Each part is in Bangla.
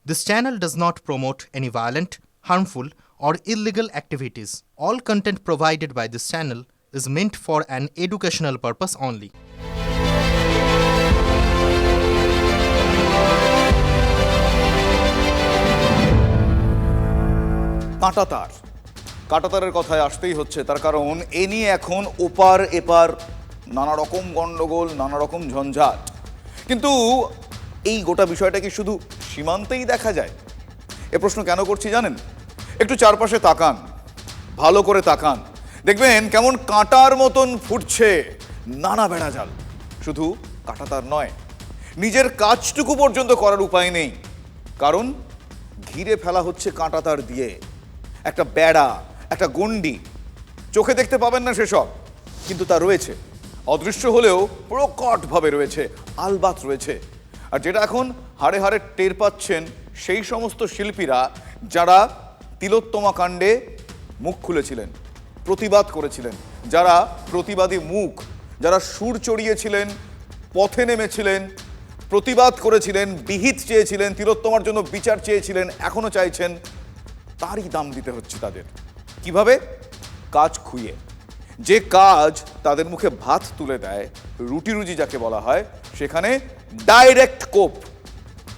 This channel does not promote any violent, harmful, or illegal activities. All content provided by this channel is meant for an educational purpose only. কাঁটাতারের কথায় আসতেই হচ্ছে, তার কারণ এ নিয়ে এখন ওপার এপার নানা রকম গন্ডগোল, নানা রকম ঝঞ্ঝাট। কিন্তু এই গোটা বিষয়টা কি শুধু সীমান্তেই দেখা যায়? এ প্রশ্ন কেন করছি জানেন? একটু চারপাশে তাকান, ভালো করে তাকান, দেখবেন কেমন কাঁটার মতন ফুটছে নানা বেড়াজাল। শুধু কাঁটাতার নয়, নিজের কাজটুকু পর্যন্ত করার উপায় নেই, কারণ ঘিরে ফেলা হচ্ছে কাঁটাতার দিয়ে। একটা বেড়া, একটা গণ্ডি, চোখে দেখতে পাবেন না সেসব, কিন্তু তা রয়েছে, অদৃশ্য হলেও প্রকটভাবে রয়েছে, আলবাত রয়েছে। আর যেটা এখন হাড়ে হাড়ে টের পাচ্ছেন সেই সমস্ত শিল্পীরা যারা তিলোত্তমা কাণ্ডে মুখ খুলেছিলেন, প্রতিবাদ করেছিলেন, যারা প্রতিবাদী মুখ, যারা সুর চড়িয়েছিলেন, পথে নেমেছিলেন, প্রতিবাদ করেছিলেন, বিহিত চেয়েছিলেন, তিলোত্তমার জন্য বিচার চেয়েছিলেন, এখনো চাইছেন, তারই দাম দিতে হচ্ছে তাদের। কিভাবে? কাজ খুইয়ে। যে কাজ তাদের মুখে ভাত তুলে দেয়, রুটি রুজি যাকে বলা হয়, সেখানে ডাইরেক্ট কোপ।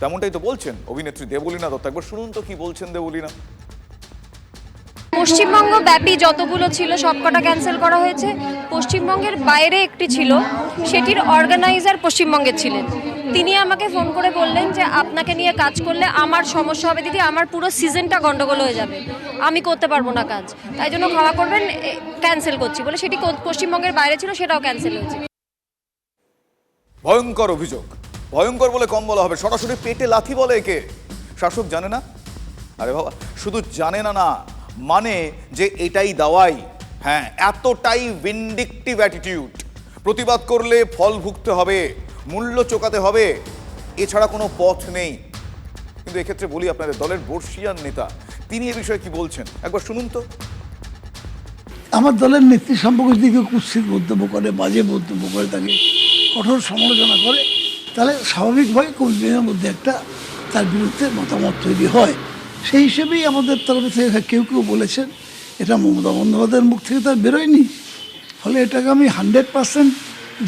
তেমনটাই তো বলছেন অভিনেত্রী দেবলীনা দত্ত। একবার শুনুন তো কি বলছেন দেবলীনা। পশ্চিমবঙ্গ ব্যাপী যতগুলো ছিল সবকটা ক্যান্সেল করা হয়েছে। পশ্চিমবঙ্গের বাইরে একটি ছিল, সেটির অর্গানাইজার পশ্চিমবঙ্গের ছিলেন। তিনি আমাকে ফোন করে বললেন যে আপনাকে নিয়ে কাজ করলে আমার সমস্যা হবে দিদি, আমার পুরো সিজনটা গন্ডগোল হয়ে যাবে, আমি করতে পারবো না কাজ, তাই জন্য ক্ষমা করবেন, ক্যান্সেল করছি বলে সেটি পশ্চিমবঙ্গের বাইরে ছিল, সেটাও ক্যান্সেল হয়েছে। ভয়ঙ্কর অভিযোগ, ভয়ঙ্কর বলে কম বলা হবে, সরাসরি পেটে লাথি বলে একে। শাসক জানে না? আরে বাবা, শুধু জানে না, মানে যে এটাই দাওয়াই। হ্যাঁ, এতটাই ভিন্ডিকটিভ অ্যাটিটিউড। প্রতিবাদ করলে ফল ভুগতে হবে, মূল্য চোকাতে হবে, এছাড়া কোনো পথ নেই। কিন্তু এক্ষেত্রে বলি, আপনাদের দলের বর্ষিয়ান নেতা তিনি এ বিষয়ে কি বলছেন, একবার শুনুন তো। আমার দলের নেত্রী সম্পর্কে যদি কেউ কুৎসিত মন্তব্য করে, বাজে মন্তব্য করে, তাকে কঠোর সমালোচনা করে, তাহলে স্বাভাবিকভাবে কর্মীদের মধ্যে একটা তার বিরুদ্ধে মতামত তৈরি হয়। সেই হিসেবেই আমাদের তরফ থেকে কেউ কেউ বলেছেন, এটা মমতা বন্দ্যোপাধ্যায়ের মুখ থেকে তার বেরোয়নি, ফলে এটাকে আমি 100%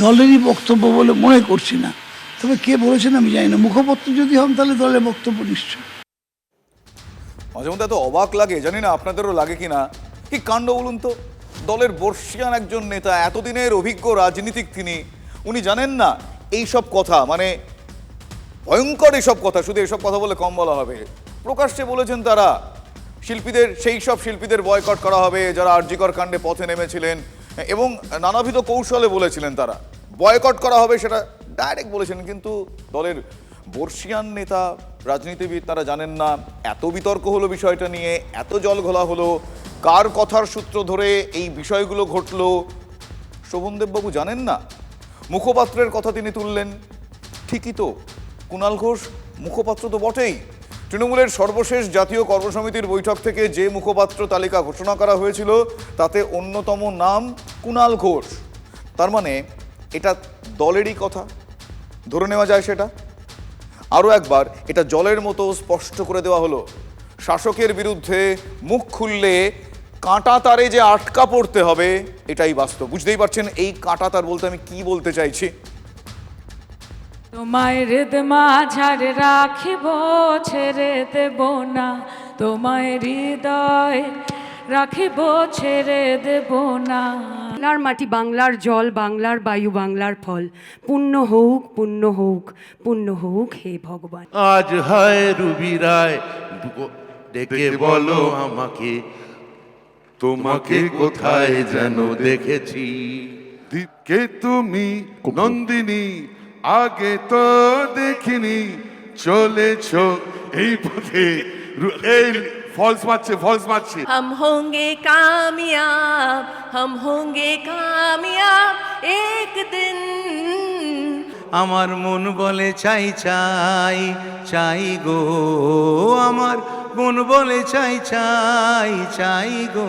দলেরই বক্তব্য বলে মনে করছি না। তবে কে বলেছেন আমি জানি না, মুখপত্র যদি হন তাহলে দলের বক্তব্য নিশ্চয়। মাঝে মধ্যে এত অবাক লাগে, জানি না আপনাদেরও লাগে কিনা, কি কাণ্ড বলুন তো। দলের বর্ষিয়ান একজন নেতা, এতদিনের অভিজ্ঞ রাজনীতিক তিনি, উনি জানেন না এইসব কথা, মানে ভয়ঙ্কর এইসব কথা। শুধু এইসব কথা বলে কম বলা হবে, প্রকাশ্যে বলেছেন তারা শিল্পীদের, সেই সব শিল্পীদের বয়কট করা হবে যারা আরজিকর কাণ্ডে পথে নেমেছিলেন, এবং নানাবিধ কৌশলে বলেছিলেন তারা বয়কট করা হবে, সেটা ডাইরেক্ট বলেছেন। কিন্তু দলের বর্ষিয়ান নেতা, রাজনীতিবিদ, তারা জানেন না। এত বিতর্ক হলো বিষয়টা নিয়ে, এত জল ঘোলা হলো, কার কথার সূত্র ধরে এই বিষয়গুলো ঘটলো, শোভনদেববাবু জানেন না। মুখপাত্রের কথা তিনি তুললেন, ঠিকই তো, কুণাল ঘোষ মুখপাত্র তো বটেই। তৃণমূলের সর্বশেষ জাতীয় কর্মসমিতির বৈঠক থেকে যে মুখপাত্র তালিকা ঘোষণা করা হয়েছিল তাতে অন্যতম নাম কুণাল ঘোষ। তার মানে এটা দলেরই কথা ধরে নেওয়া যায় সেটা। আরও একবার এটা জলের মতো স্পষ্ট করে দেওয়া হলো, শাসকের বিরুদ্ধে মুখ খুললে কাঁটা তারে যে আটকা পড়তে হবে এটাই বাস্তব। বুঝতেই পারছেন এই কাঁটা তার বলতে আমি কি বলতে চাইছি। তোমায় হৃদ মাঝারে রাখিব, ছেড়ে দেব না, তোমায় হৃদয় রাখিব, ছেড়ে দেব না। বাংলার মাটি, বাংলার জল, বাংলার বায়ু, বাংলার ফল, পুণ্য হোক, পুণ্য হোক, পুণ্য হোক হে ভগবান। আজ হয় রুবি রায়, ডেকে বলো আমাকে, তোমাকে কোথায় যেন দেখেছি। কে তুমি নন্দিনী, আগে তো দেখিনি, চলেছ এই পথে। এই ফলস মারছে। हम होंगे कामयाब, हम होंगे कामयाब एक दिन। আমার মন বলে চাই চাই চাই গো, আমার মন বলে চাই চাই চাই গো,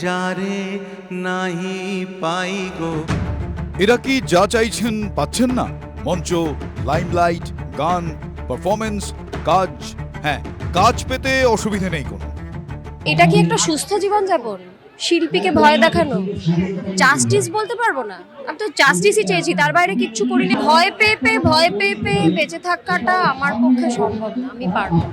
যারে নাহি পাই গো। এরা কি যা চাইছেন পাচ্ছেন না? মঞ্চ, লাইমলাইট, গান, পারফরমেন্স, কাজ, হ্যাঁ, কাজ পেতে অসুবিধে নেই কোনো। এটা কি একটা সুস্থ জীবনযাপন? শিল্পীকে ভয় দেখানো, জাস্টিস বলতে পারবো না। আমি তো জাস্টিসই চেয়েছি, তার বাইরে কিচ্ছু করিনি। ভয় পেয়ে বেঁচে থাকাটা আমার পক্ষে সম্ভব না, আমি পারবো না।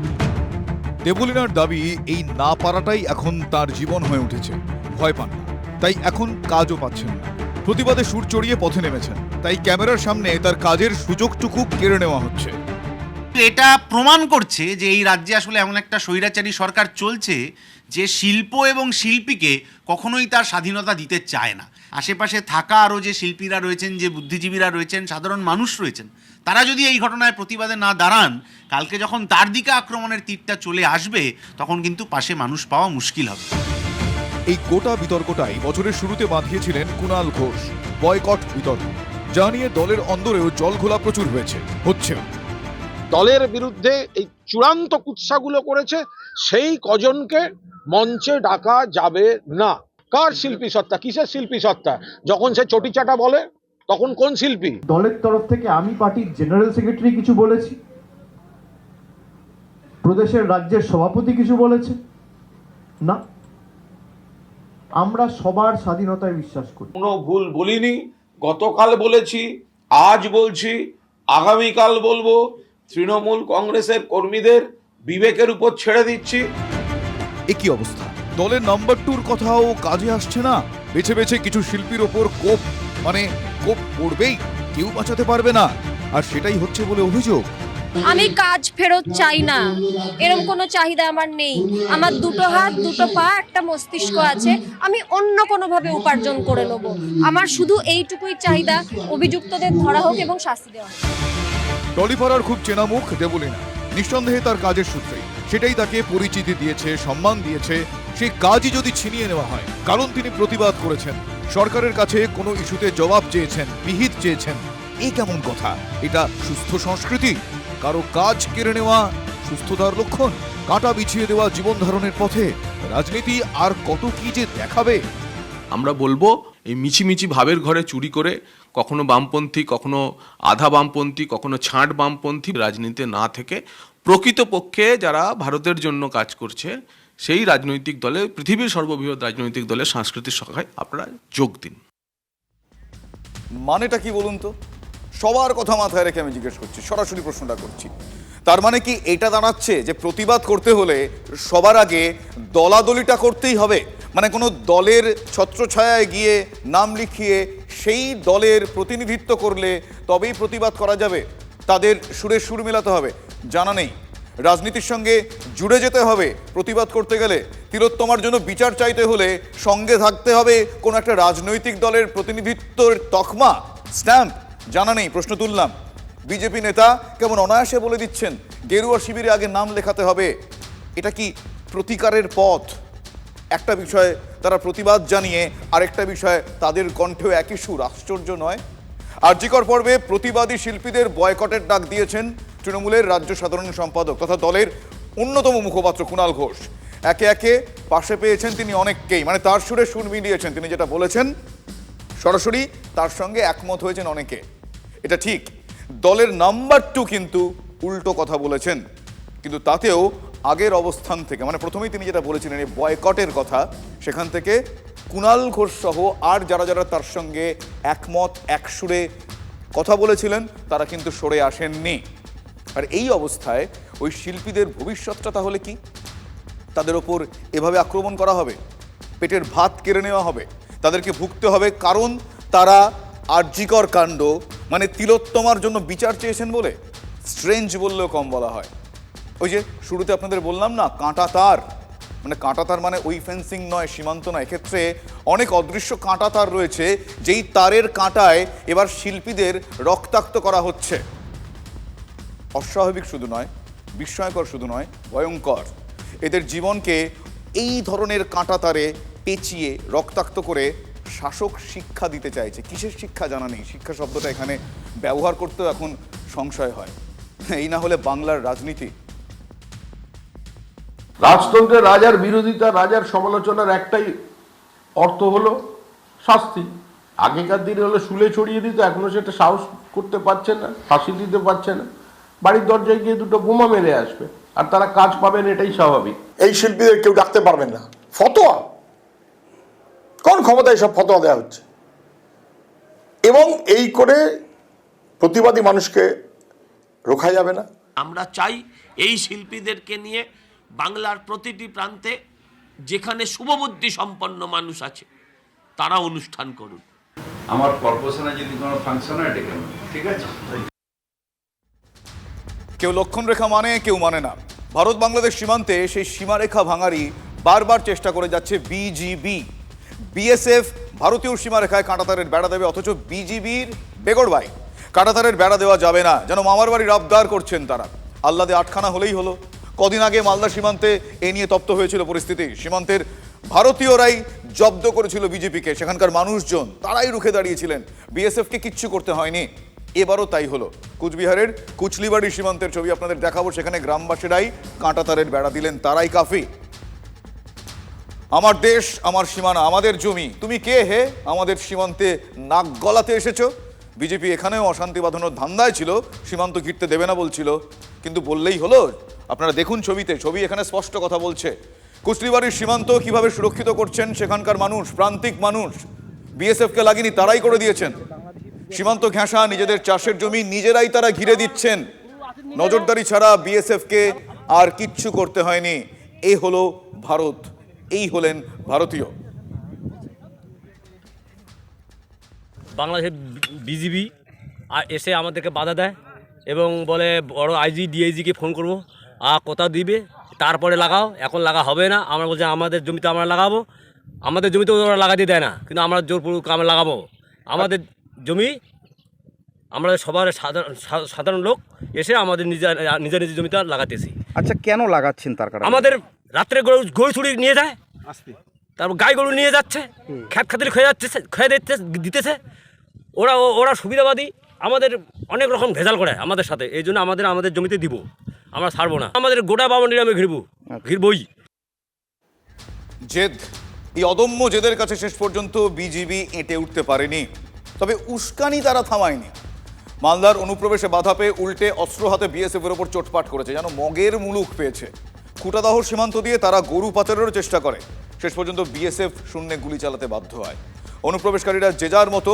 দেবলীনার দাবি, এই না পারাটাই এখন তার জীবন হয়ে উঠেছে। ভয় পান না, তাই এখন কাজও পাচ্ছেন না। প্রতিবাদে সুর চড়িয়ে পথে নেমেছেন, তাই ক্যামেরার সামনে তার কাজের সুযোগটুকু কেড়ে নেওয়া হচ্ছে। এটা প্রমাণ করছে যে এই রাজ্যে আসলে এমন একটা স্বৈরাচারী সরকার চলছে যে শিল্প এবং শিল্পীকে কখনোই তার স্বাধীনতা দিতে চায় না। আশেপাশে থাকা আরও যে শিল্পীরা রয়েছেন, যে বুদ্ধিজীবীরা রয়েছেন, সাধারণ মানুষ রয়েছেন, তারা যদি এই ঘটনায় প্রতিবাদে না দাঁড়ান, কালকে যখন তার দিকে আক্রমণের তীরটা চলে আসবে, তখন কিন্তু পাশে মানুষ পাওয়া মুশকিল হবে। এই গোটা বিতর্কটাই বছরের শুরুতে বাঁধিয়েছিলেন কুণাল ঘোষ, বয়কট বিতর্ক, যা নিয়ে দলের অন্দরেও জলঘোলা প্রচুর হচ্ছে। দলের বিরুদ্ধে এই চূড়ান্ত কুৎসাগুলো করেছে সেই কজনকে মঞ্চে ডাকা যাবে না। কার শিল্পী সত্তা? কিসের শিল্পী সত্তা? যখন সে চটিচাটা বলে তখন কোন শিল্পী? দলের তরফ থেকে আমি পার্টির জেনারেল সেক্রেটারি কিছু বলেছি, প্রদেশের রাজ্যের সভাপতি কিছু বলেছে না। আমরা সবার স্বাধীনতায় বিশ্বাস করি। কোনো ভুল বলিনি। গতকাল বলেছি, আজ বলছি, আগামীকাল বলবো। তৃণমূল কংগ্রেসের কর্মীদের বিবেকের উপর ছেড়ে দিচ্ছি। একই অবস্থা, দলের নাম্বার 2-র কথাও কাজে আসছে না। বেছে বেছে কিছু শিল্পীর ওপর কোপ পড়বেই, কেউ বাঁচাতে পারবে না, আর সেটাই হচ্ছে বলে অভিযোগ। আমি কাজ ফেরত চাই না, এরকম কোনো চাহিদা আমার নেই। আমার দুটো হাত, দুটো পা, একটা মস্তিষ্ক আছে, আমি অন্য কোনোভাবে উপার্জন করে নেব। আমার শুধু এইটুকুই চাহিদা, অভিযুক্তদের ধরা হোক এবং শাস্তি দেওয়া হোক। টলিপাড়ার খুব চেনা মুখ দেবলীনা, নিঃসন্দেহে তার কাজের সূত্রে সেটাই তাকে পরিচিতি দিয়েছে, সম্মান দিয়েছে। সেই কাজই যদি ছিনিয়ে নেওয়া হয়, কারণ তিনি প্রতিবাদ করেছেন, সরকারের কাছে কোনো ইস্যুতে জবাব চেয়েছেন, বিহিত চেয়েছেন, এই কেমন কথা? এটা সুস্থ সংস্কৃতি? কারো কাজ কেড়ে নেওয়া সুস্থতার লক্ষণ? কাঁটা বিছিয়ে দেওয়া জীবন ধারণের পথে রাজনীতি আর কত কি যে দেখাবে। আমরা বলবো, এই মিছিমিছি ভাবের ঘরে চুরি করে কখনো বামপন্থী, কখনো আধা বামপন্থী, কখনো ছাঁট বামপন্থী রাজনীতিতে না থেকে প্রকৃতপক্ষে যারা ভারতের জন্য কাজ করছে সেই রাজনৈতিক দলে, পৃথিবীর সর্ববৃহৎ রাজনৈতিক দলের সাংস্কৃতিক শাখায় আপনারা যোগ দিন। মানেটা কি বলুন তো? সবার কথা মাথায় রেখে আমি জিজ্ঞেস করছি, সরাসরি প্রশ্নটা করছি। তার মানে কি এটা দাঁড়াচ্ছে যে প্রতিবাদ করতে হলে সবার আগে দলাদলিটা করতেই হবে? মানে কোনো দলের ছত্রছায়ায় গিয়ে নাম লিখিয়ে সেই দলের প্রতিনিধিত্ব করলে তবেই প্রতিবাদ করা যাবে? তাদের সুরে সুর মেলাতে হবে? জানা নেই। রাজনীতির সঙ্গে জুড়ে যেতে হবে প্রতিবাদ করতে গেলে? তিলোত্তমার জন্য বিচার চাইতে হলে সঙ্গে থাকতে হবে কোনো একটা রাজনৈতিক দলের প্রতিনিধিত্বের তকমা, স্ট্যাম্প? জানা নেই। প্রশ্ন তুললাম। বিজেপি নেতা কেমন অনায়াসে বলে দিচ্ছেন গেরুয়া শিবিরে আগে নাম লেখাতে হবে। এটা কি প্রতিকারের পথ? একটা বিষয়ে তারা প্রতিবাদ জানিয়ে আরেকটা বিষয়ে তাদের কণ্ঠেও একই সুর। আশ্চর্য নয়? আরজিকর পর্বে প্রতিবাদী শিল্পীদের বয়কটের ডাক দিয়েছেন তৃণমূলের রাজ্য সাধারণ সম্পাদক তথা দলের অন্যতম মুখপাত্র কুণাল ঘোষ। একে একে পাশে পেয়েছেন তিনি অনেককেই, মানে তার সুরে সুর মিলিয়েছেন। তিনি যেটা বলেছেন সরাসরি তার সঙ্গে একমত হয়েছেন অনেকে। এটা ঠিক। দলের নাম্বার 2 কিন্তু উল্টো কথা বলেছেন, কিন্তু তাতেও আগের অবস্থান থেকে, মানে প্রথমেই তিনি যেটা বলেছিলেন এই বয়কটের কথা, সেখান থেকে কুণাল ঘোষ সহ আর যারা যারা তার সঙ্গে একমত, এক সুরে কথা বলেছিলেন তারা কিন্তু সরে আসেননি। আর এই অবস্থায় ওই শিল্পীদের ভবিষ্যৎটা তাহলে কি? তাদের ওপর এভাবে আক্রমণ করা হবে, পেটের ভাত কেড়ে নেওয়া হবে, তাদেরকে ভুগতে হবে কারণ তারা আরজিকর কাণ্ড মানে তিলোত্তমার জন্য বিচার চেয়েছেন বলে? স্ট্রেঞ্জ বললেও কম বলা হয়। ওই যে শুরুতে আপনাদের বললাম না, কাঁটা তার, মানে কাঁটা তার মানে ওই ফেন্সিং নয়, সীমান্ত নয়। এক্ষেত্রে অনেক অদৃশ্য কাঁটা তার রয়েছে, যেই তারের কাঁটায় এবার শিল্পীদের রক্তাক্ত করা হচ্ছে। অস্বাভাবিক শুধু নয়, বিস্ময়কর শুধু নয়, ভয়ঙ্কর। এদের জীবনকে এই ধরনের কাঁটা তারে পেঁচিয়ে রক্তাক্ত করে শাসক শিক্ষা দিতে চাইছে। কিসের শিক্ষা জানা নেই। শিক্ষা শব্দটা এখানে ব্যবহার করতেও এখন সংশয় হয়। এই না হলে বাংলার রাজনীতি। রাজতন্ত্রের রাজার বিরোধিতা, রাজার সমালোচনার একটাই অর্থ হলো শাস্তি। আগেকার দিনে হলে শুলে ছড়িয়ে দিত, এখনো সেটা সাহস করতে পারছে না, ফাঁসি দিতে পারছে না, বাড়ির দরজায় গিয়ে দুটো বোমা মেরে আসবে। আর তারা কাজ পাবেন, এটাই স্বাভাবিক। এই শিল্পীদের কেউ ডাকতে পারবেন না। ফতোয়া, কোন ক্ষমতায় সব ফতোয়া দেওয়া হচ্ছে? এবং এই করে প্রতিবাদী মানুষকে রোখা যাবে না। আমরা চাই এই শিল্পীদেরকে নিয়ে বাংলার প্রতিটি প্রান্তে যেখানে শুভবুদ্ধি সম্পন্ন মানুষ আছে তারা অনুষ্ঠান করুন। আমার কর্পোরেশনে যদি কোনো ফাংশন হয় ডেকে নেব, ঠিক আছে? কেউ লক্ষণ রেখা মানে, কেউ মানে না। ভারত বাংলাদেশ সীমান্তে সেই সীমারেখা ভাঙারই বারবার চেষ্টা করে যাচ্ছে বিজিবি। বিএসএফ ভারতীয় সীমারেখায় কাঁটাতারের বেড়া দেবে, অথচ বিজিবির বেগড়বাই কাঁটাতারের বেড়া দেওয়া যাবে না, যেন মামার বাড়ির আবদার করছেন তারা। আহ্লাদে আটখানা হলেই হলো। কদিন আগে মালদা সীমান্তে এ নিয়ে তপ্ত হয়েছিল পরিস্থিতি। সীমান্তের ভারতীয়রাই জব্দ করেছিল বিজেপিকে, সেখানকার মানুষজন তারাই রুখে দাঁড়িয়েছিলেন, বিএসএফকে কিচ্ছু করতে হয়নি। এবারও তাই হলো। কুচবিহারের কুচলিবাড়ি সীমান্তের ছবি আপনাদের দেখাবো। সেখানে গ্রামবাসীরাই কাঁটাতারের বেড়া দিলেন, তারাই কাফি। আমার দেশ, আমার সীমানা, আমাদের জমি, তুমি কে হে আমাদের সীমান্তে নাক গলাতে এসেছো? বিজেপি এখানেও অশান্তি বাঁধানোর ধান্দায় ছিল, সীমান্ত ঘিরতে দেবে না বলছিল, কিন্তু বললেই হলো। আপনারা দেখুন ছবিতে, ছবি এখানে স্পষ্ট কথা বলছে। কুচলিবাড়ির সীমান্ত কিভাবে সুরক্ষিত করছেন সেখানকার মানুষ, প্রান্তিক মানুষ। বিএসএফকে লাগেনি, তারাই করে দিয়েছেন। সীমান্ত ঘেঁষা, নিজেদের চাষের জমি নিজেরাই তারা ঘিরে দিচ্ছেন। নজরদারি ছাড়া বিএসএফকে আর কিচ্ছু করতে হয়নি। এই হলো ভারত, এই হলেন ভারতীয়। বাংলাদেশের বিজিবি এসে আমাদেরকে বাধা দেয় এবং বলে বড় আইজি ডিআইজিকে ফোন করবো, কথা দিবে তারপরে লাগাও, এখন লাগা হবে না। আমরা বলছি আমাদের জমিতে আমরা লাগাবো, আমাদের জমিতে ওরা লাগাতে দেয় না, কিন্তু আমরা জোরপূর্বক আমরা লাগাবো আমাদের জমি। আমরা সবার সাধারণ লোক এসে আমাদের নিজের জমিতে লাগাতেছি। আচ্ছা, কেন লাগাচ্ছেন তার কারণ? আমাদের রাত্রে গরু চুরি নিয়ে যায়, তারপর গাই গরু নিয়ে যাচ্ছে, খ্যাত খাতির খেয়ে দিতেছে। ওরা সুবিধাবাদী, আমাদের অনেক রকম ভেজাল করে আমাদের সাথে। এই জন্য আমাদের জমিতে দিব, আমরা ছাড়বো না। আমাদের গোটা বাউন্ডারি আমি ঘিরবই। জেদ, এই অদম্য জেদের কাছে শেষ পর্যন্ত বিজিবি এঁটে উঠতে পারেনি, তবে উস্কানি তারা থামায়নি। মালদার অনুপ্রবেশে বাধা পেয়ে উল্টে অস্ত্র হাতে বিএসএফ এর ওপর চোটপাট করেছে, যেন মগের মুলুক পেয়েছে। খুঁটাদাহ সীমান্ত দিয়ে তারা গরু পাচারেরও চেষ্টা করে। শেষ পর্যন্ত বিএসএফ শূন্যে গুলি চালাতে বাধ্য হয়। অনুপ্রবেশকারীরা যে যার মতো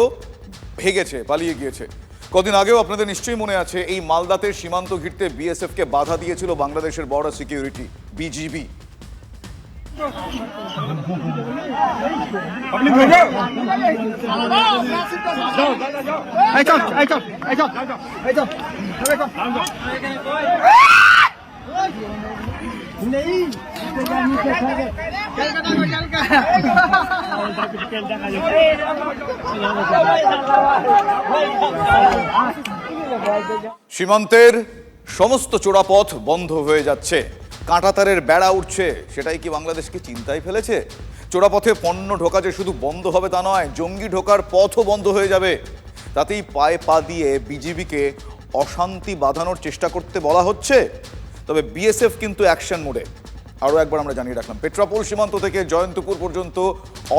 ভেগেছে, পালিয়ে গিয়েছে। কদিন আগেও আপনাদের নিশ্চয়ই মনে আছে, এই মালদাতে সীমান্ত ঘিরতে বিএসএফকে বাধা দিয়েছিল বাংলাদেশের বর্ডার সিকিউরিটি বিজিবি। সীমান্তের সমস্ত চোরাপথ বন্ধ হয়ে যাচ্ছে, কাঁটাতারের বেড়া উঠছে। সেটাই কি বাংলাদেশকে চিন্তায় ফেলেছে? চোরাপথে পণ্য ঢোকা যে শুধু বন্ধ হবে তা নয়, জঙ্গি ঢোকার পথও বন্ধ হয়ে যাবে। তাতেই পায়ে পা দিয়ে বিজিবিকে অশান্তি বাঁধানোর চেষ্টা করতে বলা হচ্ছে। তবে বিএসএফ কিন্তু অ্যাকশন মোডে। আরও একবার আমরা জানিয়ে রাখলাম, পেট্রাপোল সীমান্ত থেকে জয়ন্তপুর পর্যন্ত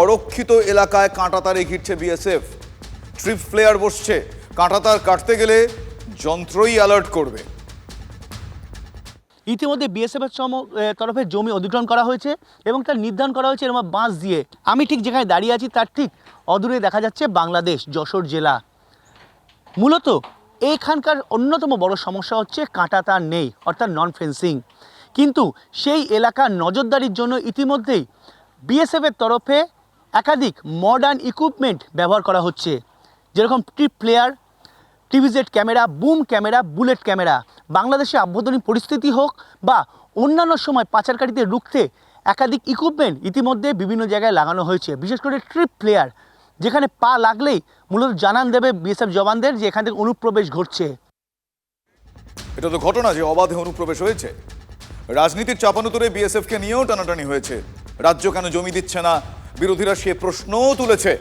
অরক্ষিত এলাকায় কাঁটাতারে ঘিরছে বিএসএফ। ট্রিপ ফ্লেয়ার বসছে, কাঁটাতার কাটতে গেলে যন্ত্রই অ্যালার্ট করবে। ইতিমধ্যে বিএসএফের তরফে জমি অধিগ্রহণ করা হয়েছে এবং তার নির্ধারণ করা হয়েছে এরকম বাঁশ দিয়ে। আমি ঠিক যেখানে দাঁড়িয়ে আছি তার ঠিক অদূরে দেখা যাচ্ছে বাংলাদেশ যশোর জেলা। মূলত এইখানকার অন্যতম বড় সমস্যা হচ্ছে কাঁটাতার নেই, অর্থাৎ নন ফেন্সিং। কিন্তু সেই এলাকার নজরদারির জন্য ইতিমধ্যেই বিএসএফের তরফে একাধিক মডার্ন ইকুইপমেন্ট ব্যবহার করা হচ্ছে, যেরকম ট্রিপ প্লেয়ার, টিভিজেড camera, boom camera, bullet camera. বাংলাদেশে আভ্যন্তরীণ পরিস্থিতি হোক বা অন্যান্য সময় পাচারকারীদের রুখতে একাধিক ইকুইপমেন্ট ইতিমধ্যে বিভিন্ন জায়গায় লাগানো হয়েছে। বিশেষ করে ট্রিপ প্লেয়ার, যেখানে পা লাগলেই মূলত জানান দেবে বিএসএফ জওয়ানদের যে এখান থেকে অনুপ্রবেশ ঘটছে। এটা তো ঘটনা যে অবাধে অনুপ্রবেশ হয়েছে। রাজনীতির চাপানুতরে বিএসএফকে নিয়েও টানাটানি হয়েছে। রাজ্য কেন জমি দিচ্ছে না, বিরোধীরা সে প্রশ্নও তুলেছে।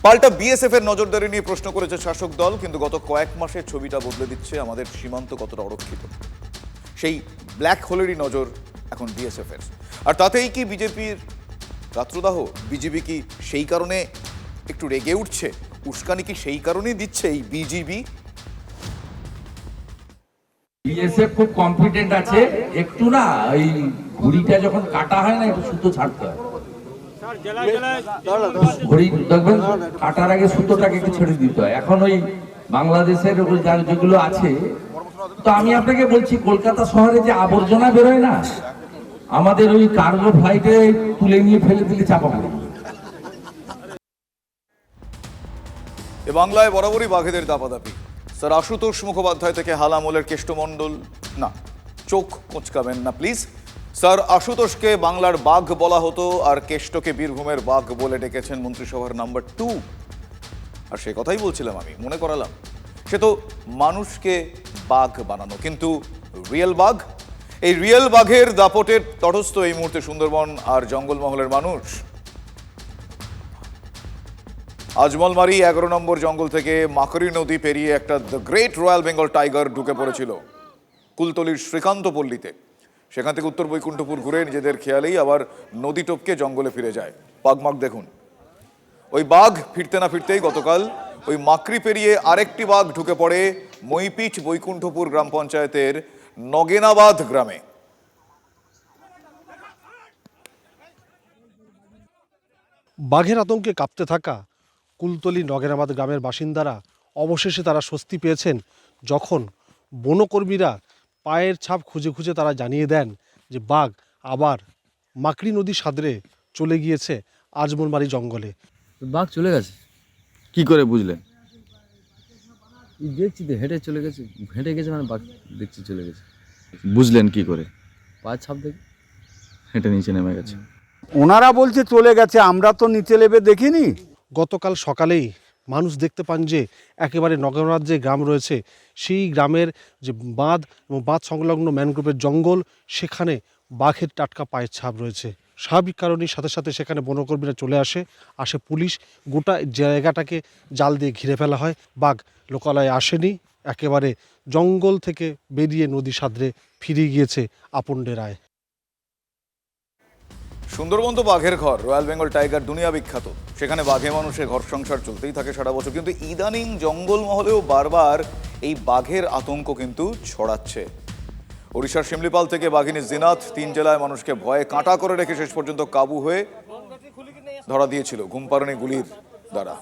পাল্টা বিএসএফ এর নজরদারি নিয়ে প্রশ্ন করেছে শাসক দল। কিন্তু গত কয়েক মাসে ছবিটা বদলে দিচ্ছে আমাদের সীমান্ত কতটা অরক্ষিত। সেই ব্ল্যাক হোলেরই নজর এখন বিএসএফ এর। আর তাতেই কি বিজেপির গাত্রদাহ? বিজেপি কি সেই কারণে একটু রেগে উঠছে? উস্কানি কি সেই কারণেই দিচ্ছে এই বিজিবি? বিএসএফ খুব কনফিডেন্ট আছে, একটু না ওই ঘুড়িটা যখন কাটা হয় না একটু সুতো ছাড়তে হয়, ঘুড়ি দেখবেন কাটার আগে সুতোটাকে একটু ছেড়ে দিতে হয়। এখন ওই বাংলাদেশের যেগুলো আছে, তো আমি আপনাকে বলছি কলকাতা শহরে যে আবর্জনা বেরোয় না, আমাদের ওই কার্গো ফ্লাইটে তুলে নিয়ে ফেলে দিলে চাপা পড়ে। এ বাংলায় বরাবরই বাঘেদের দাপাদাপি। স্যার আশুতোষ মুখোপাধ্যায় থেকে হালামোলের কেষ্টমণ্ডল, না চোখ কোঁচকাবেন না প্লিজ। স্যার আশুতোষকে বাংলার বাঘ বলা হতো আর কেষ্টকে বীরভূমের বাঘ বলে ডেকেছেন মন্ত্রিসভার নাম্বার 2। আর সে কথাই বলছিলাম, আমি মনে করালাম সে তো মানুষকে বাঘ বানানো, কিন্তু রিয়েল বাঘ, এই রিয়েল বাঘের দাপটের তটস্থ এই মুহূর্তে সুন্দরবন আর জঙ্গলমহলের মানুষ। আজমলমারি 11 নম্বর জঙ্গল থেকে মাকড়ি নদী পেরিয়ে একটা the great royal Bengal tiger ঢুকে পড়েছিল কুলতলির শ্রীকান্ত পল্লীতে। সেখান থেকে উত্তর বৈকুণ্ঠপুর ঘুরে নিজেদের খেয়ালেই আবার নদী টপকে জঙ্গলে ফিরে যায়। বাঘমাগ দেখুন, ওই বাঘ ফিরতে না ফিরতেই গতকাল ওই মাকড়ি পেরিয়ে আরেকটি বাঘ ঢুকে পড়ে মইপিচ বৈকুণ্ঠপুর গ্রাম পঞ্চায়েতের নগেনাবাদ গ্রামে। বাঘের আতঙ্কে কাঁপতে থাকা কুলতলি নগেনাবাদ গ্রামের বাসিন্দারা অবশেষে তারা স্বস্তি পেয়েছেন যখন বনকর্মীরা পায়ের ছাপ খুঁজে খুঁজে তারা জানিয়ে দেন যে বাঘ আবার মাকড়ি নদী সাদরে চলে গিয়েছে আজমলমারি জঙ্গলে। বাঘ চলে গেছে কি করে বুঝলেন? দেখছি তো হেঁটে চলে গেছে, হেঁটে গেছে মানে বাঘ দেখছি চলে গেছে। বুঝলেন কি করে? পায়ের ছাপ দেখে হেঁটে নিচে নেমে গেছে। ওনারা বলছে চলে গেছে, আমরা তো নিচে নেমে দেখিনি। গতকাল সকালেই মানুষ দেখতে পান যে একেবারে নগরনাথ যে গ্রাম রয়েছে সেই গ্রামের যে বাঁধ এবং বাঁধ সংলগ্ন ম্যানগ্রোভের জঙ্গল, সেখানে বাঘের টাটকা পায়ের ছাপ রয়েছে। স্বাভাবিক কারণের সাথে সাথে সেখানে বনকর্মীরা চলে আসে পুলিশ, গোটা জায়গাটাকে জাল দিয়ে ঘিরে ফেলা হয়। বাঘ লোকালয়ে আসেনি, একেবারে জঙ্গল থেকে বেরিয়ে নদী সাদরে ফিরে গিয়েছে আপন ডেরায়। সুন্দরবন তো বাঘের ঘর, রয়্যাল বেঙ্গল টাইগার দুনিয়া বিখ্যাত, সেখানে বাঘে মানুষের ঘর সংসার চলতেই থাকে সারা বছর। কিন্তু ইদানিং জঙ্গল মহলেও বারবার এই বাঘের আতঙ্ক কিন্তু ছড়াচ্ছে। ওড়িশার শিমলিপাল থেকে বাঘিনী জিনাত 3 জেলায় মানুষকে ভয়ে কাঁটা করে রেখে শেষ পর্যন্ত কাবু হয়ে ধরা দিয়েছিল ঘুমপাড়ানি গুলির দ্বারা।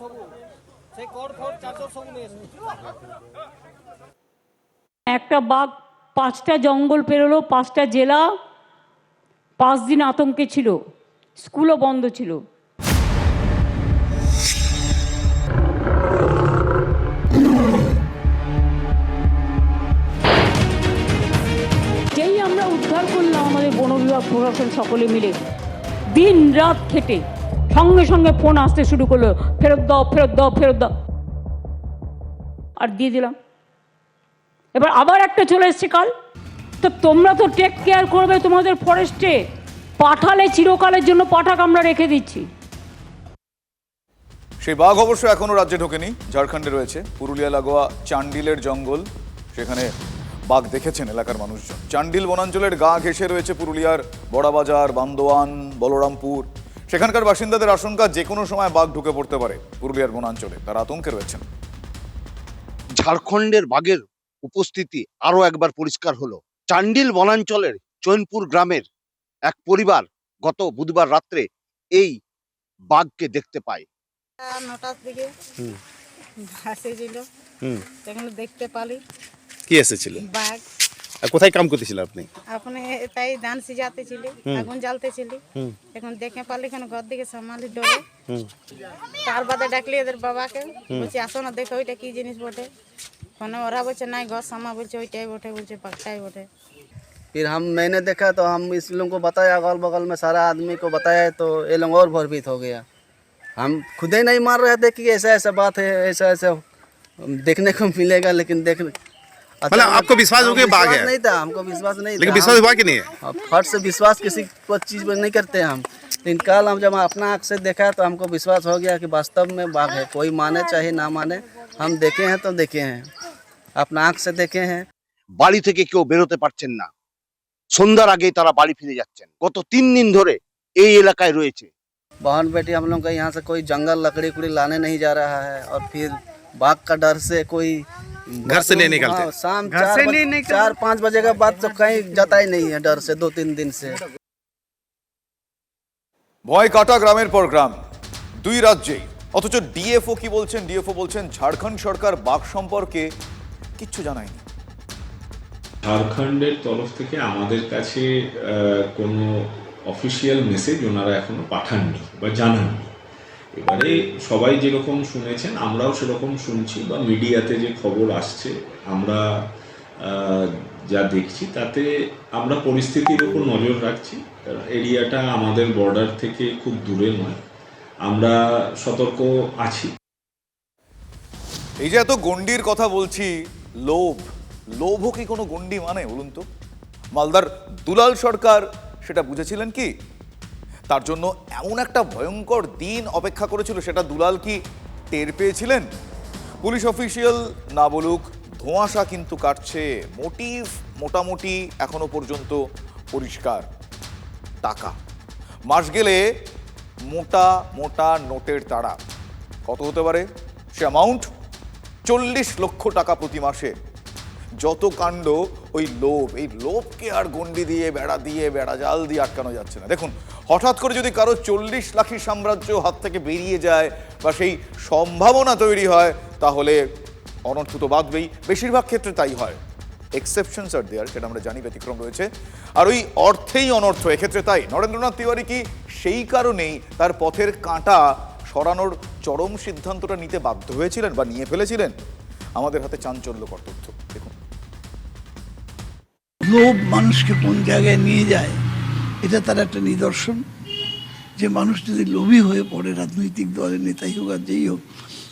একটা বাঘ 5টা জঙ্গল পেরোলো, 5টা জেলা, 5 দিন আতঙ্কে ছিল, স্কুলও বন্ধ ছিল। যেই আমরা উদ্ধার করলাম, আমাদের বন বিভাগ প্রশাসন সকলে মিলে দিন রাত খেটে সঙ্গে সঙ্গে ফোন আসতে শুরু করলো, ফেরত দাও ফেরত দাও ফেরত দাও, আর দিয়ে দিলাম। এবার আবার একটা চলে এসছে কাল। তো তোমরা তো টেক কেয়ার করবে তোমাদের ফরেস্টে, পাঠালে চিরকালের জন্য পাঠাক আমরা রেখে দিচ্ছি। সেই বাঘ অবশ্য এখনো রাজ্যে ঢোকেনি, ঝাড়খণ্ডে রয়েছে পুরুলিয়া লাগোয়া চান্ডিলের জঙ্গল, সেখানে বাঘ দেখেছেন এলাকার মানুষজন। চান্ডিল বনাঞ্চলের গা ঘেঁষে রয়েছে পুরুলিয়ার বড়াবাজার, বান্দোয়ান, বলরামপুর। সেখানকার বাসিন্দাদের আশঙ্কা যে কোনো সময় বাঘ ঢুকে পড়তে পারে পুরুলিয়ার বনাঞ্চলে, তারা আতঙ্কে রয়েছেন। ঝাড়খণ্ডের বাঘের উপস্থিতি আরো একবার পরিষ্কার হলো। চান্ডিল বনাঞ্চলের চৈনপুর গ্রামের এক পরিবার গত বুধবার রাত্রে এই বাঘকে দেখতে পায়। 9টার দিকে এসেছিল, তখন দেখতে পালি। কি এসেছিল? বাঘ। আর কোথায় কাম করতেছিল আপনি? আপনি তাই ধান সিজাতেছিল, আগুন জ্বালতেছিল, এখন দেখে পালি কেন ঘর দিকে সামালি ডরে। তার বাদে ডাকলি এদের বাবাকে, বলছে আসো না দেখো ওইটা কি জিনিস বটে। ফোনে ওরা বলছে নাই ঘর সামা, বলছে ওইটাই বটে, বলছে বাঘটাই বটে। फिर मैंने देखा तो हम इस लोगों को बताया, अगल बगल में सारा आदमी को बताया, तो ये लोग और भयभीत हो गया। हम खुद ही नहीं मार रहे थे कि ऐसा ऐसा बात है, ऐसा ऐसा देखने को मिलेगा, लेकिन मतलब आपको विश्वास हो गया बाघ है? नहीं था, हमको विश्वास नहीं था। लेकिन विश्वास हुआ कि नहीं है? फट से विश्वास किसी को चीज़ पर नहीं करते हम, लेकिन कल हम जब अपना आँख से देखा तो हमको विश्वास हो गया कि वास्तव में बाघ है। कोई माने चाहे ना माने, हम देखे हैं तो देखे हैं, अपना आँख से देखे हैं। বাড়ি থেকে কেউ বেরোতে পারছেন না, সন্ধ্যার আগেই তারা বাড়ি ফিরে যাচ্ছেন। গত 3 দিন ধরে এই এলাকায় রয়েছে। बहन बेटी हम लोग का यहाँ से कोई जंगल लकड़ी उकड़ी लाने नहीं जा रहा है, और फिर बाघ का डर से कोई घर से नहीं निकलते? हाँ, शाम 4-5 बजे के बाद तो कहीं जाता ही नहीं है डर से 2-3 दिन से। ভয় কাটা গ্রামের পর গ্রাম, দুই রাজ্যেই। অথচ ডিএফও কি বলছেন? ডিএফও বলছেন ঝাড়খণ্ড সরকার বাঘ সম্পর্কে কিচ্ছু জানায়নি। ঝাড়খণ্ডের তরফ থেকে আমাদের কাছে কোনো অফিসিয়াল মেসেজ ওনারা এখনো পাঠাননি বা জানাননি। এবারে সবাই যেরকম শুনেছেন আমরাও সেরকম শুনছি, বা মিডিয়াতে যে খবর আসছে আমরা যা দেখছি তাতে আমরা পরিস্থিতির উপর নজর রাখছি। এরিয়াটা আমাদের বর্ডার থেকে খুব দূরে নয়, আমরা সতর্ক আছি। এই যে এত গন্ডির কথা বলছি, লোভও কি কোনো গন্ডি মানে বলুন তো? মালদার দুলাল সরকার সেটা বুঝেছিলেন কি? তার জন্য এমন একটা ভয়ঙ্কর দিন অপেক্ষা করেছিল, সেটা দুলাল কি টের পেয়েছিলেন? পুলিশ অফিসিয়াল না বলুক, ধোঁয়াশা কিন্তু কাটছে। মোটিভ মোটামুটি এখনো পর্যন্ত পরিষ্কার। টাকা মাস গেলে মোটা মোটা নোটের তাড়া। কত হতে পারে সে অ্যামাউন্ট? 40 লক্ষ টাকা প্রতি মাসে। যত কাণ্ড ওই লোভ, এই লোভকে আর গন্ডি দিয়ে বেড়া জাল দিয়ে আটকানো যাচ্ছে না। দেখুন, হঠাৎ করে যদি কারো 40 লাখি সাম্রাজ্য হাত থেকে বেরিয়ে যায় বা সেই সম্ভাবনা তৈরি হয়, তাহলে অনর্থ তো বাঁধবেই। বেশিরভাগ ক্ষেত্রে তাই হয়, এক্সেপশনস আর দেয়ার, সেটা আমরা জানি, ব্যতিক্রম রয়েছে। আর ওই অর্থেই অনর্থ এক্ষেত্রে তাই। নরেন্দ্রনাথ তিওয়ারি কি সেই কারণেই তার পথের কাঁটা সরানোর চরম সিদ্ধান্তটা নিতে বাধ্য হয়েছিলেন বা নিয়ে ফেলেছিলেন? আমাদের হাতে চাঞ্চল্যকর তথ্য দেখুন। লোভ মানুষকে কোন জায়গায় নিয়ে যায় এটা তার একটা নিদর্শন, যে মানুষ যদি লোভী হয়ে পড়ে, রাজনৈতিক দলের নেতাই হোক আর যেই হোক,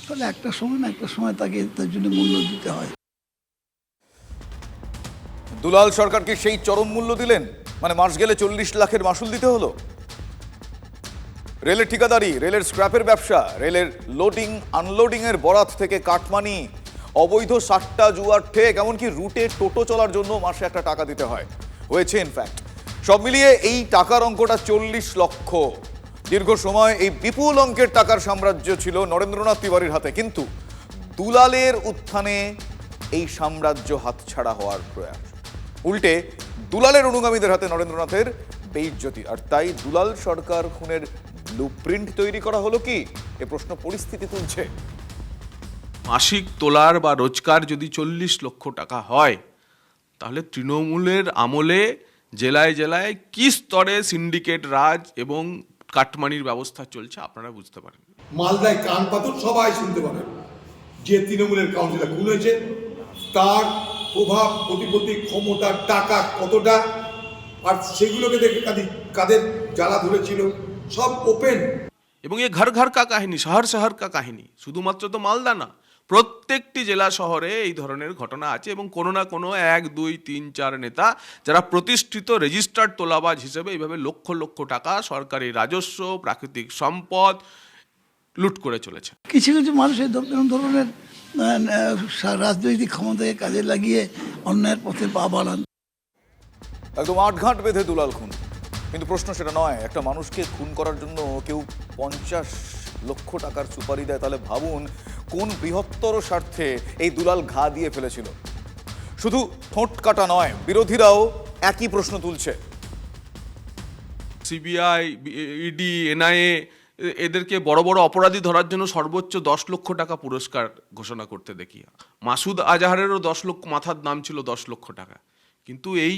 তাহলে একটা সময় না একটা সময় তাকে তার জন্য মূল্য দিতে হয়। দুলাল সরকারকে সেই চরম মূল্য দিলেন, মানে মাস গেলে 40 লাখের মাসুল দিতে হলো। রেলের ঠিকাদারি, রেলের স্ক্র্যাপের ব্যবসা, রেলের লোডিং আনলোডিং এর বরাত থেকে কাটমানি, অবৈধ 60টা জুয়ার ঠেক, এমনকি রুটে টোটো চলার জন্য মাসে একটা টাকা দিতে হয়, হয়েছে ইনফ্যাক্ট। সব মিলিয়ে এই টাকার অঙ্কটা 40 লক্ষ। দীর্ঘ সময় এই বিপুল অঙ্কের টাকার সাম্রাজ্য ছিল নরেন্দ্রনাথ তিওয়ারির হাতে, কিন্তু দুলালের উত্থানে এই সাম্রাজ্য হাতছাড়া হওয়ার প্রয়াস। উল্টে দুলালের অনুগামীদের হাতে নরেন্দ্রনাথের বেইজ্জতি। আর তাই দুলাল সরকার খুনের ব্লুপ্রিন্ট তৈরি করা হলো কি, এ প্রশ্ন পরিস্থিতি তুলছে। মাসিক তোলার বা রোজগার যদি 40 লক্ষ টাকা হয়, তাহলে তৃণমূলের আমলে জেলায় জেলায় কি স্তরে সিন্ডিকেট রাজ এবং কাটমানির ব্যবস্থা চলছে আপনারা বুঝতে পারেন। মালদায় কান পাথর সবাই শুনতে পারেন, যে তৃণমূলের কাউন্সিলর খুন হয়েছে তার প্রভাব, প্রতিপত্তি, ক্ষমতা, টাকা কতটা, আর সেগুলোকে দেখে কাদের জ্বালা ধরেছিল, সব ওপেন। এবং এ ঘর ঘর কা কাহিনী, শহর শহর কা কাহিনী, শুধুমাত্র তো মালদা না, প্রত্যেকটি জেলা শহরে এই ধরনের ঘটনা আছে। এবং কোনো না কোনো 1, 2, 3, 4 নেতা যারা প্রতিষ্ঠিত রেজিস্টার্ড তোলাবাজ হিসেবে এইভাবে লক্ষ লক্ষ টাকা সরকারি রাজস্ব, প্রাকৃতিক সম্পদ লুট করে চলেছে। কিছু কিছু মানুষ এই ধরনের রাজনৈতিক ক্ষমতাকে কাজে লাগিয়ে অন্যায়ের পথে পা বাড়ান। একদম আটঘাট বেঁধে দুলাল খুন। কিন্তু প্রশ্ন সেটা নয়। একটা মানুষকে খুন করার জন্য কেউ 50 লক্ষ টাকার সুপারি দেয়, তাহলে ভাবুন কোন বৃহত্তর স্বার্থে এই দুলাল ঘা দিয়ে ফেলেছিল। শুধু ঠোঁট কাটা নয়, বিরোধীরাও একই প্রশ্ন তুলছে। সিবিআই, ইডি, এনআইএ এদেরকে বড় বড় অপরাধী ধরার জন্য সর্বোচ্চ 10 লক্ষ টাকা পুরস্কার ঘোষণা করতে দেখি। মাসুদ আজহারেরও 10 লক্ষ মাথার দাম ছিল 10 লক্ষ টাকা, কিন্তু এই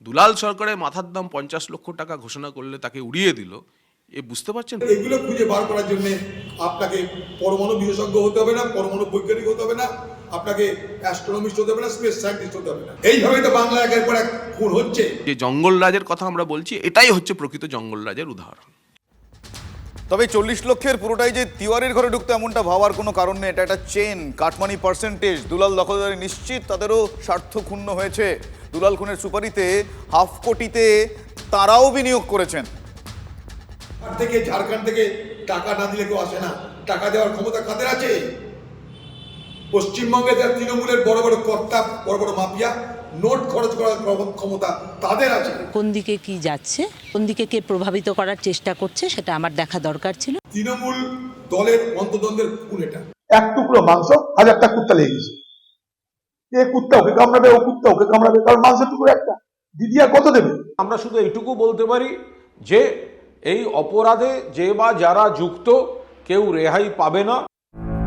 দুলাল সরকারের মাথার দাম 50 লক্ষ টাকা ঘোষণা করলে তাকে উড়িয়ে দিল। এ বুঝতে পারছেন? এগুলো খুঁজে বার করার জন্য আপনাকে পরমাণু বিশেষজ্ঞ হতে হবে না, পরমাণু বৈজ্ঞানিক হতে হবে না, আপনাকে অ্যাস্ট্রোনমিস্ট হতে হবে না, স্পেস সায়েন্টিস্ট হতে হবে না। এইভাবে তো বাংলা একের পর এক খুন হচ্ছে। যে জঙ্গল রাজের কথা আমরা বলছি, এটাই হচ্ছে প্রকৃত জঙ্গল রাজের উদাহরণ। তবে 40 লক্ষের পুরোটাই যে তিওয়ারির ঘরে ঢুকতে এমনটা ভাবার কোনো কারণ নেই। এটা একটা চেন, কাটমানি পার্সেন্টেজ। দুলাল দখলদারি নিশ্চিত তাদেরও স্বার্থ ক্ষুণ্ণ হয়েছে। দুলাল খুনের সুপারিতে 5 কোটিতে তারাও বিনিয়োগ করেছেন। থেকে ঝাড়খণ্ড থেকে টাকা না দিলে কেউ আসে না। টাকা দেওয়ার ক্ষমতা কাদের আছে? পশ্চিমবঙ্গে যারা তৃণমূলের বড় বড় কর্তা, বড় বড় মাফিয়া, নোট খরচ করার ক্ষমতা তাদের আছে। কোন দিকে কি যাচ্ছে, কোন দিকে কে প্রভাবিত করার চেষ্টা করছে, সেটা আমার দেখা দরকার ছিল। তৃণমূল দলের অন্তদ্বন্দ্বের খুন এটা। এক টুকরো মাংস 1000টা কুত্তা লেগে গেছে। এ কুত্তা ওকে কামড়াবে, ও কুত্তা ওকে কামড়াবে, কারণ মাংসের টুকরো একটা। দিদি আর কত দেবে? আমরা শুধু এইটুকু বলতে পারি যে এই অপরাধে যে বা যারা যুক্ত কেউ রেহাই পাবে না।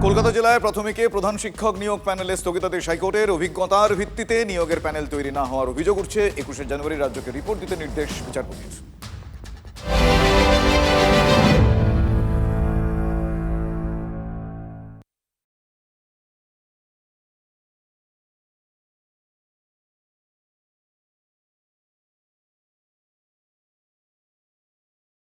কলকাতা জেলায় প্রাথমিকে প্রধান শিক্ষক নিয়োগ প্যানেলে স্থগিতাদেশ হাইকোর্টের। অভিজ্ঞতার ভিত্তিতে নিয়োগের প্যানেল তৈরি না হওয়ার অভিযোগ উঠছে। 21 জানুয়ারি রাজ্যকে রিপোর্ট দিতে নির্দেশ বিচারপতির।